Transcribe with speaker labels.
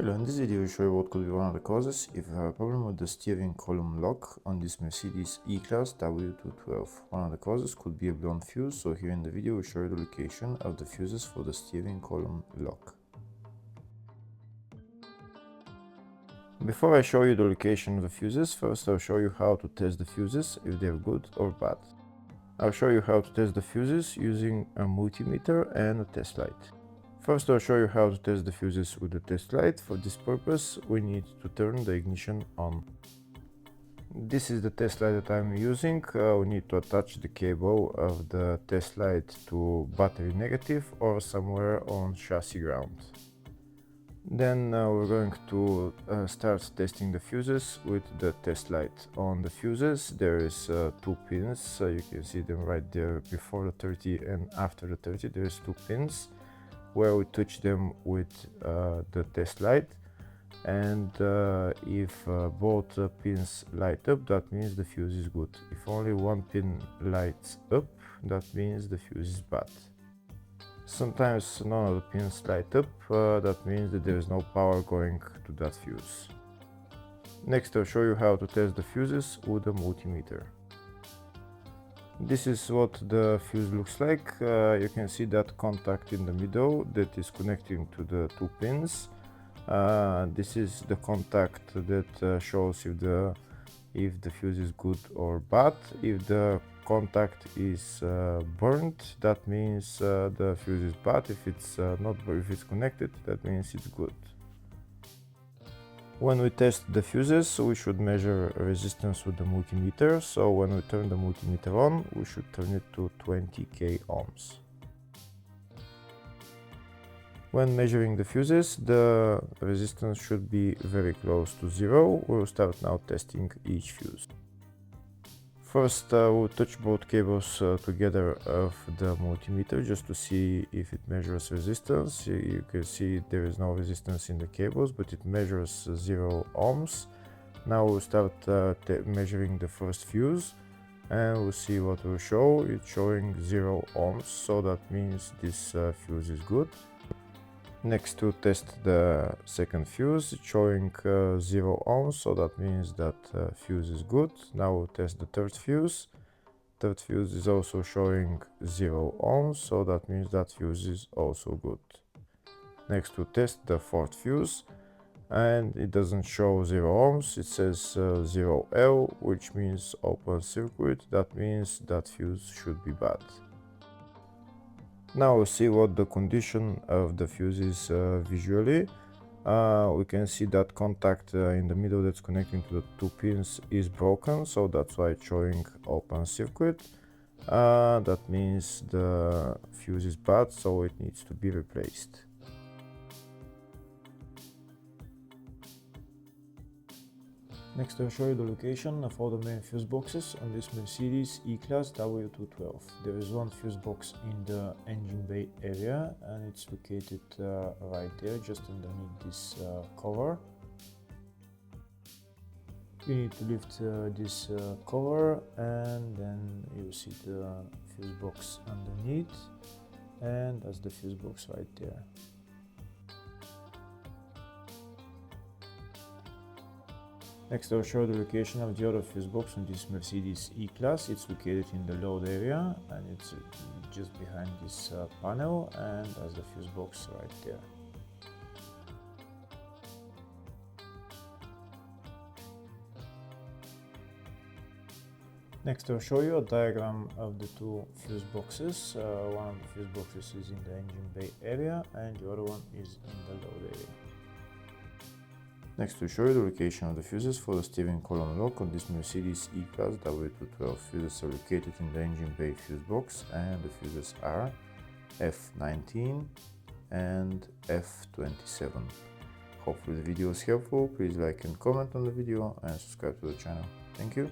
Speaker 1: Hello, in this video I will show you what could be one of the causes if you have a problem with the steering column lock on this Mercedes E-Class W212. One of the causes could be a blown fuse, so here in the video we show you the location of the fuses for the steering column lock. Before I show you the location of the fuses, first I'll show you how to test the fuses, if they're good or bad. I'll show you how to test the fuses using a multimeter and a test light. First, I'll show you how to test the fuses with the test light. For this purpose, we need to turn the ignition on. This is the test light that I'm using. We need to attach the cable of the test light to battery negative or somewhere on chassis ground. Then we're going to start testing the fuses with the test light. On the fuses there is two pins, you can see them right there before the 30 and after the 30. There's two pins where we touch them with the test light, and if both pins light up, that means the fuse is good. If only one pin lights up, that means the fuse is bad. Sometimes none of the pins light up, that means that there is no power going to that fuse. Next, I'll show you how to test the fuses with a multimeter. This is what the fuse looks like. You can see that contact in the middle that is connecting to the two pins. This is the contact that shows if the fuse is good or bad. If the contact is burnt, that means the fuse is bad. If it's if it's connected, that means it's good. When we test the fuses, we should measure resistance with the multimeter. So when we turn the multimeter on, we should turn it to 20k ohms. When measuring the fuses, the resistance should be very close to zero. We'll start now testing each fuse. First, we'll touch both cables together of the multimeter just to see if it measures resistance. You can see there is no resistance in the cables, but it measures 0 ohms. Now we'll start measuring the first fuse, and we'll see what will show. It's showing 0 ohms, so that means this fuse is good. Next, to test the second fuse, it's showing 0 ohms, so that means that fuse is good. Now we'll test the third fuse. Third fuse is also showing 0 ohms, so that means that fuse is also good. Next, we'll test the fourth fuse, and it doesn't show 0 ohms, it says 0L, which means open circuit. That means that fuse should be bad. Now we'll see what the condition of the fuse is visually. We can see that contact in the middle that's connecting to the two pins is broken, so that's why it's showing open circuit. That means the fuse is bad, so it needs to be replaced. Next, I'll show you the location of all the main fuse boxes on this Mercedes E-Class W212. There is one fuse box in the engine bay area, and it's located right there, just underneath this cover. You need to lift this cover, and then you see the fuse box underneath, and that's the fuse box right there. Next, I'll show the location of the other fuse box on this Mercedes E-Class. It's located in the load area, and it's just behind this panel, and that's the fuse box right there. Next, I'll show you a diagram of the two fuse boxes. One of the fuse boxes is in the engine bay area, and the other one is in the load area. Next, to show you the location of the fuses for the steering column lock on this Mercedes E-Class W212. Fuses are located in the engine bay fuse box, and the fuses are F19 and F27. Hopefully the video was helpful. Please like and comment on the video and subscribe to the channel. Thank you.